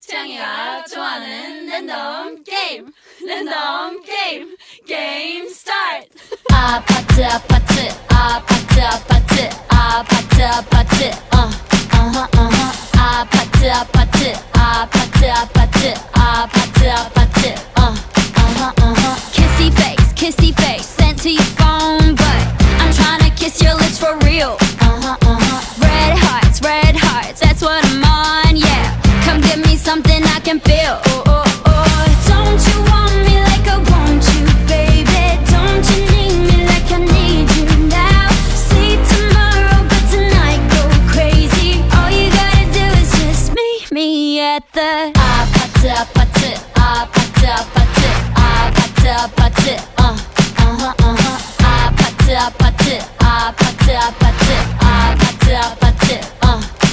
채영이가 좋아하는 랜덤 게임 게임 스타트. 아파트 아파트 아파트 아파트 아파트 아파트 아파트 아파트 아파트 아파트 아파트 아파트 kissy face sent to your phone but I'm tryna kiss your lips for real. Red hearts, that's what I'm on, yeah. Come give me something I can feel. Don't you want me like I want you, baby? Don't you need me like I need you now? See tomorrow, but tonight go crazy. All you gotta do is just meet me at the 아파트 아파트 아파트 아파트 아파트 아파트 아파트 아파트 아파트 아파트 아파트 아파트